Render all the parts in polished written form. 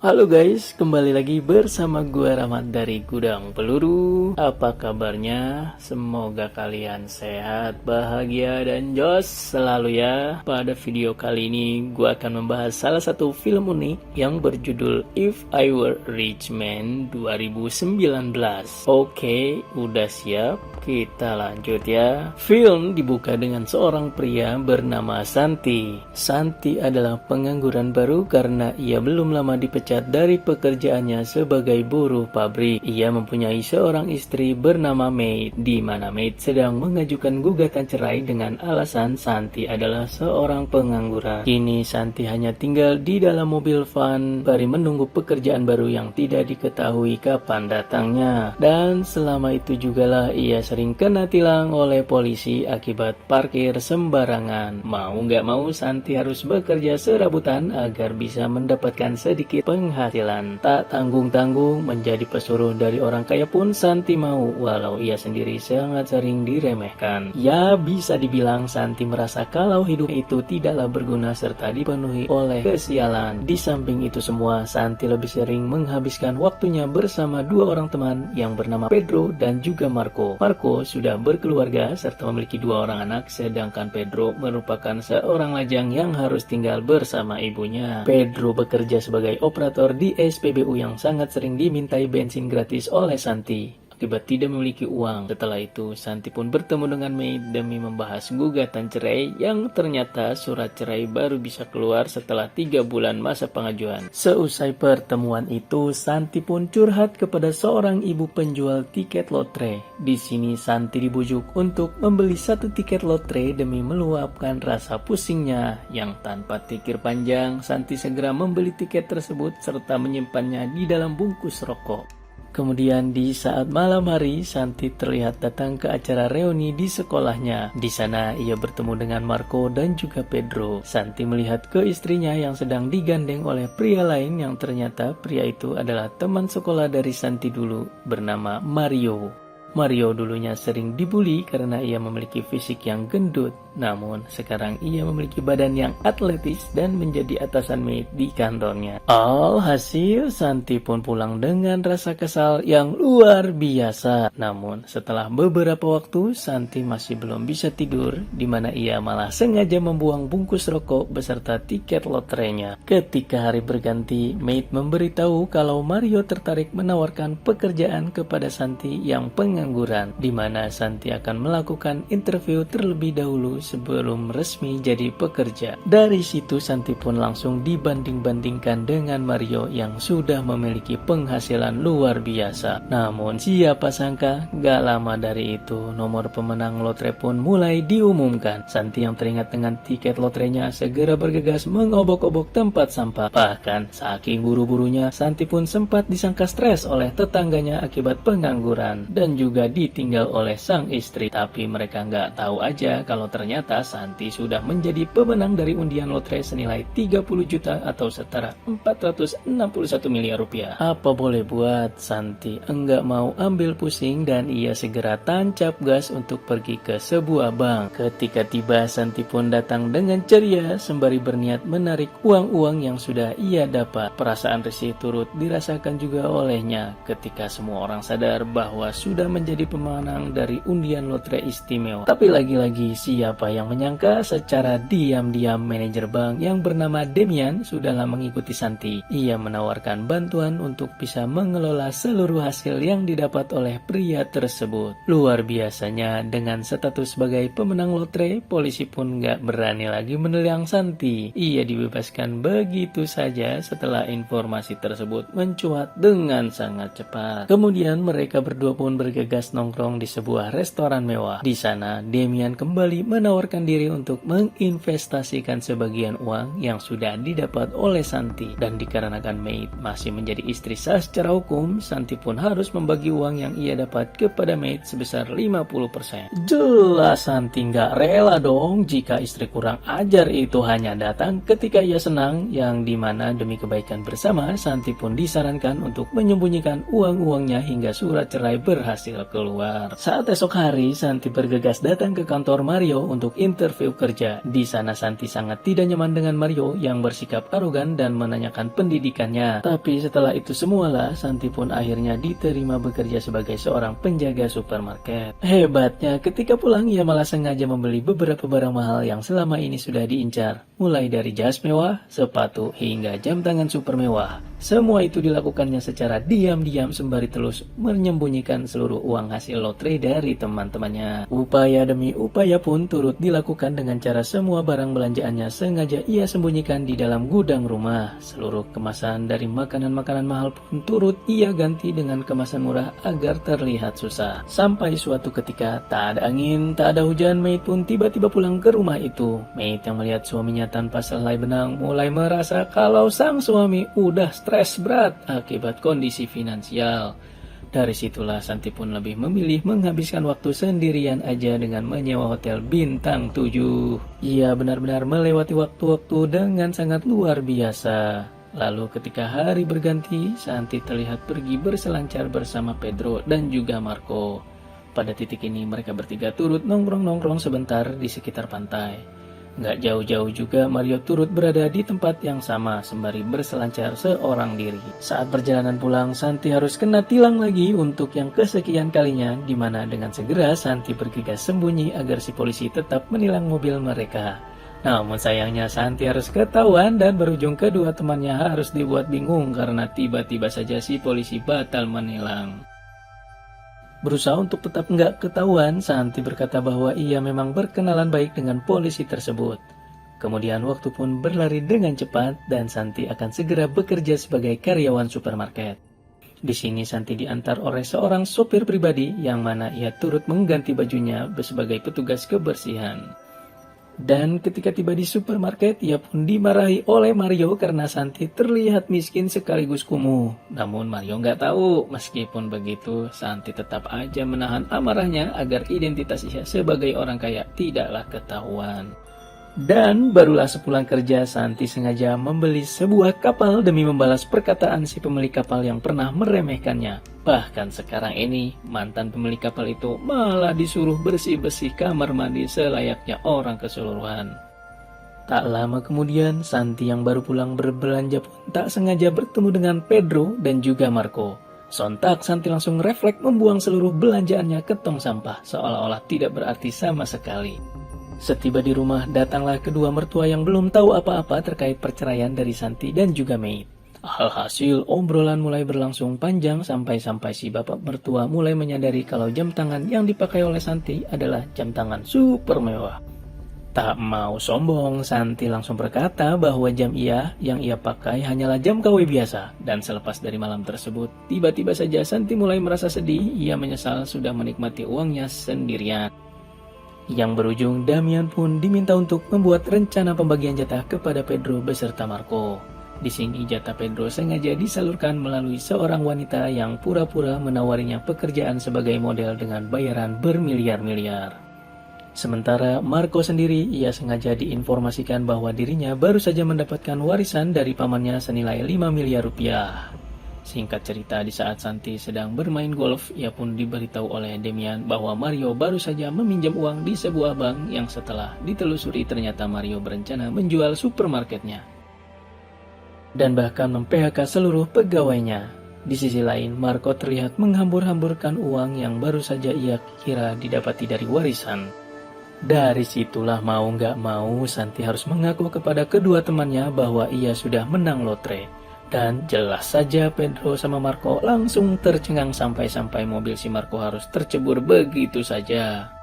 Halo guys, kembali lagi bersama gua Rahmat dari Gudang Peluru. Apa kabarnya? Semoga kalian sehat, bahagia, dan jos selalu ya. Pada video kali ini gua akan membahas salah satu film unik yang berjudul If I Were Rich Man 2019. Oke, udah siap? Kita lanjut ya. Film dibuka dengan seorang pria bernama Santi. Santi adalah pengangguran baru karena ia belum lama dipecat dari pekerjaannya sebagai buruh pabrik. Ia mempunyai seorang istri bernama May, di mana May sedang mengajukan gugatan cerai dengan alasan Santi adalah seorang pengangguran. Kini Santi hanya tinggal di dalam mobil van bari menunggu pekerjaan baru yang tidak diketahui kapan datangnya. Dan selama itu jugalah ia sering kena tilang oleh polisi akibat parkir sembarangan. Mau nggak mau Santi harus bekerja serabutan agar bisa mendapatkan sedikit penghasilan. Tak tanggung-tanggung menjadi pesuruh dari orang kaya pun Santi mau, walau ia sendiri sangat sering diremehkan. Ya, bisa dibilang Santi merasa kalau hidup itu tidaklah berguna serta dipenuhi oleh kesialan. Di samping itu semua, Santi lebih sering menghabiskan waktunya bersama dua orang teman yang bernama Pedro dan juga Marco. Marco sudah berkeluarga serta memiliki dua orang anak, sedangkan Pedro merupakan seorang lajang yang harus tinggal bersama ibunya. Pedro bekerja sebagai operator di SPBU yang sangat sering dimintai bensin gratis oleh Santi akibat tidak memiliki uang. Setelah itu, Santi pun bertemu dengan May demi membahas gugatan cerai yang ternyata surat cerai baru bisa keluar setelah 3 bulan masa pengajuan. Seusai pertemuan itu, Santi pun curhat kepada seorang ibu penjual tiket lotre. Di sini Santi dibujuk untuk membeli 1 tiket lotre demi meluapkan rasa pusingnya. Yang tanpa pikir panjang, Santi segera membeli tiket tersebut serta menyimpannya di dalam bungkus rokok. Kemudian di saat malam hari, Santi terlihat datang ke acara reuni di sekolahnya. Di sana ia bertemu dengan Marco dan juga Pedro. Santi melihat ke istrinya yang sedang digandeng oleh pria lain yang ternyata pria itu adalah teman sekolah dari Santi dulu bernama Mario. Mario dulunya sering dibully karena ia memiliki fisik yang gendut. Namun sekarang ia memiliki badan yang atletis dan menjadi atasan May di kantornya. Alhasil Santi pun pulang dengan rasa kesal yang luar biasa. Namun setelah beberapa waktu Santi masih belum bisa tidur, di mana ia malah sengaja membuang bungkus rokok beserta tiket lotrenya. Ketika hari berganti, May memberitahu kalau Mario tertarik menawarkan pekerjaan kepada Santi yang pengangguran, di mana Santi akan melakukan interview terlebih dahulu sebelum resmi jadi pekerja. Dari situ Santi pun langsung dibanding-bandingkan dengan Mario yang sudah memiliki penghasilan luar biasa. Namun siapa sangka gak lama dari itu nomor pemenang lotre pun mulai diumumkan. Santi yang teringat dengan tiket lotrenya segera bergegas mengobok-obok tempat sampah. Bahkan saking buru-burunya Santi pun sempat disangka stres oleh tetangganya akibat pengangguran dan juga ditinggal oleh sang istri. Tapi mereka nggak tahu aja kalau ternyata Santi sudah menjadi pemenang dari undian lotre senilai 30 juta atau setara 461 miliar rupiah. Apa boleh buat, Santi enggak mau ambil pusing dan ia segera tancap gas untuk pergi ke sebuah bank. Ketika tiba, Santi pun datang dengan ceria sembari berniat menarik uang-uang yang sudah ia dapat. Perasaan risih turut dirasakan juga olehnya ketika semua orang sadar bahwa sudah menjadi pemenang dari undian lotre istimewa. Tapi lagi-lagi siapa yang menyangka secara diam-diam manajer bank yang bernama Demian sudahlah mengikuti Santi. Ia menawarkan bantuan untuk bisa mengelola seluruh hasil yang didapat oleh pria tersebut. Luar biasanya, dengan status sebagai pemenang lotre, polisi pun gak berani lagi menilang Santi. Ia dibebaskan begitu saja setelah informasi tersebut mencuat dengan sangat cepat. Kemudian mereka berdua pun bergegas nongkrong di sebuah restoran mewah. Di sana Demian kembali menawarkan diri untuk menginvestasikan sebagian uang yang sudah didapat oleh Santi. Dan dikarenakan May masih menjadi istri sah secara hukum, Santi pun harus membagi uang yang ia dapat kepada May sebesar 50%. Jelas Santi nggak rela dong jika istri kurang ajar itu hanya datang ketika ia senang, yang dimana demi kebaikan bersama Santi pun disarankan untuk menyembunyikan uang-uangnya hingga surat cerai berhasil keluar. Saat esok hari, Santi bergegas datang ke kantor Mario untuk interview kerja. Di sana Santi sangat tidak nyaman dengan Mario yang bersikap arogan dan menanyakan pendidikannya. Tapi setelah itu semualah, Santi pun akhirnya diterima bekerja sebagai seorang penjaga supermarket. Hebatnya, ketika pulang ia malah sengaja membeli beberapa barang mahal yang selama ini sudah diincar. Mulai dari jas mewah, sepatu, hingga jam tangan super mewah. Semua itu dilakukannya secara diam-diam sembari terus menyembunyikan seluruh uang hasil lotre dari teman-temannya. Upaya demi upaya pun turut dilakukan dengan cara semua barang belanjaannya sengaja ia sembunyikan di dalam gudang rumah. Seluruh kemasan dari makanan-makanan mahal pun turut ia ganti dengan kemasan murah agar terlihat susah. Sampai suatu ketika tak ada angin, tak ada hujan, Maid pun tiba-tiba pulang ke rumah itu. Maid yang melihat suaminya tanpa selai benang mulai merasa kalau sang suami udah stres berat akibat kondisi finansial. Dari situlah Santi pun lebih memilih menghabiskan waktu sendirian aja dengan menyewa hotel bintang 7. Ia benar-benar melewati waktu-waktu dengan sangat luar biasa. Lalu ketika hari berganti, Santi terlihat pergi berselancar bersama Pedro dan juga Marco. Pada titik ini mereka bertiga turut nongkrong-nongkrong sebentar di sekitar pantai. Nggak jauh-jauh juga Mario turut berada di tempat yang sama sembari berselancar seorang diri. Saat perjalanan pulang, Santi harus kena tilang lagi untuk yang kesekian kalinya, di mana dengan segera Santi bergegas sembunyi agar si polisi tetap menilang mobil mereka. Namun sayangnya Santi harus ketahuan dan berujung kedua temannya harus dibuat bingung karena tiba-tiba saja si polisi batal menilang. Berusaha untuk tetap nggak ketahuan, Santi berkata bahwa ia memang berkenalan baik dengan polisi tersebut. Kemudian waktu pun berlari dengan cepat dan Santi akan segera bekerja sebagai karyawan supermarket. Di sini Santi diantar oleh seorang sopir pribadi yang mana ia turut mengganti bajunya sebagai petugas kebersihan. Dan ketika tiba di supermarket, ia pun dimarahi oleh Mario karena Santi terlihat miskin sekaligus kumuh. Namun Mario nggak tahu, meskipun begitu, Santi tetap aja menahan amarahnya agar identitas ia sebagai orang kaya tidaklah ketahuan. Dan barulah sepulang kerja, Santi sengaja membeli sebuah kapal demi membalas perkataan si pemilik kapal yang pernah meremehkannya. Bahkan sekarang ini, mantan pemilik kapal itu malah disuruh bersih-bersih kamar mandi selayaknya orang keseluruhan. Tak lama kemudian, Santi yang baru pulang berbelanja pun tak sengaja bertemu dengan Pedro dan juga Marco. Sontak Santi langsung refleks membuang seluruh belanjaannya ke tong sampah, seolah-olah tidak berarti sama sekali. Setiba di rumah, datanglah kedua mertua yang belum tahu apa-apa terkait perceraian dari Santi dan juga Maid. Alhasil, obrolan mulai berlangsung panjang sampai-sampai si bapak mertua mulai menyadari kalau jam tangan yang dipakai oleh Santi adalah jam tangan super mewah. Tak mau sombong, Santi langsung berkata bahwa jam yang ia pakai hanyalah jam KW biasa. Dan selepas dari malam tersebut, tiba-tiba saja Santi mulai merasa sedih. Ia menyesal sudah menikmati uangnya sendirian. Yang berujung Damian pun diminta untuk membuat rencana pembagian jatah kepada Pedro beserta Marco. Di sini jatah Pedro sengaja disalurkan melalui seorang wanita yang pura-pura menawarinya pekerjaan sebagai model dengan bayaran bermiliar-miliar. Sementara Marco sendiri, ia sengaja diinformasikan bahwa dirinya baru saja mendapatkan warisan dari pamannya senilai 5 miliar rupiah. Singkat cerita, di saat Santi sedang bermain golf, ia pun diberitahu oleh Damian bahwa Mario baru saja meminjam uang di sebuah bank yang setelah ditelusuri ternyata Mario berencana menjual supermarketnya dan bahkan mem-PHK seluruh pegawainya. Di sisi lain, Marco terlihat menghambur-hamburkan uang yang baru saja ia kira didapati dari warisan. Dari situlah mau nggak mau Santi harus mengaku kepada kedua temannya bahwa ia sudah menang lotre. Dan jelas saja Pedro sama Marco langsung tercengang sampai-sampai mobil si Marco harus tercebur begitu saja.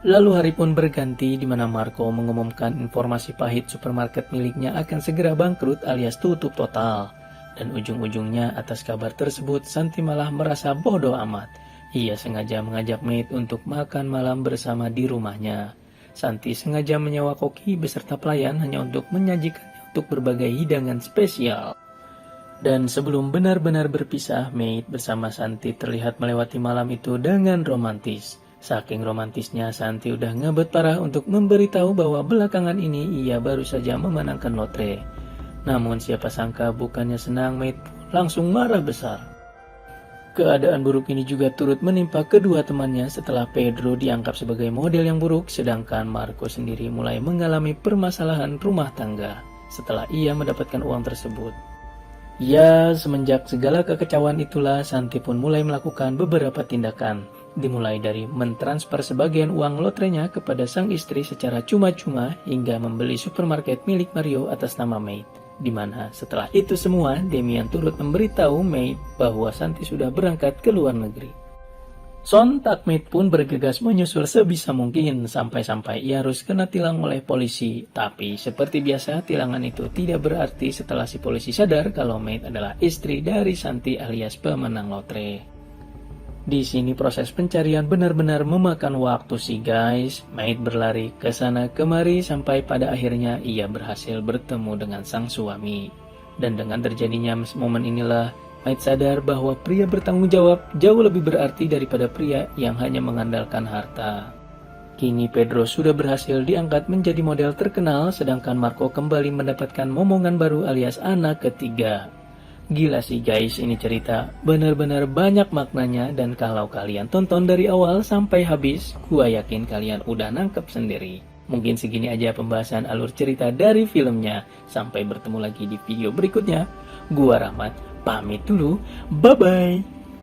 Lalu hari pun berganti di mana Marco mengumumkan informasi pahit supermarket miliknya akan segera bangkrut alias tutup total. Dan ujung-ujungnya atas kabar tersebut Santi malah merasa bodoh amat. Ia sengaja mengajak Maid untuk makan malam bersama di rumahnya. Santi sengaja menyewa koki beserta pelayan hanya untuk menyajikannya untuk berbagai hidangan spesial. Dan sebelum benar-benar berpisah, Maid bersama Santi terlihat melewati malam itu dengan romantis. Saking romantisnya, Santi udah ngebet parah untuk memberitahu bahwa belakangan ini ia baru saja memenangkan lotre. Namun siapa sangka bukannya senang, Maid langsung marah besar. Keadaan buruk ini juga turut menimpa kedua temannya setelah Pedro dianggap sebagai model yang buruk, sedangkan Marco sendiri mulai mengalami permasalahan rumah tangga setelah ia mendapatkan uang tersebut. Ya, semenjak segala kekecauan itulah Santi pun mulai melakukan beberapa tindakan, dimulai dari mentransfer sebagian uang lotrenya kepada sang istri secara cuma-cuma hingga membeli supermarket milik Mario atas nama May. Di mana setelah itu semua, Damian turut memberitahu May bahwa Santi sudah berangkat ke luar negeri. Sontak May pun bergegas menyusul sebisa mungkin sampai-sampai ia harus kena tilang oleh polisi. Tapi seperti biasa, tilangan itu tidak berarti setelah si polisi sadar kalau May adalah istri dari Santi alias pemenang lotre. Di sini proses pencarian benar-benar memakan waktu sih guys. Maid berlari ke sana kemari sampai pada akhirnya ia berhasil bertemu dengan sang suami. Dan dengan terjadinya momen inilah Maid sadar bahwa pria bertanggung jawab jauh lebih berarti daripada pria yang hanya mengandalkan harta. Kini Pedro sudah berhasil diangkat menjadi model terkenal, sedangkan Marco kembali mendapatkan momongan baru alias anak ketiga. Gila sih guys, ini cerita benar-benar banyak maknanya, dan kalau kalian tonton dari awal sampai habis, gua yakin kalian udah nangkep sendiri. Mungkin segini aja pembahasan alur cerita dari filmnya. Sampai bertemu lagi di video berikutnya. Gua Rahmat, pamit dulu. Bye-bye.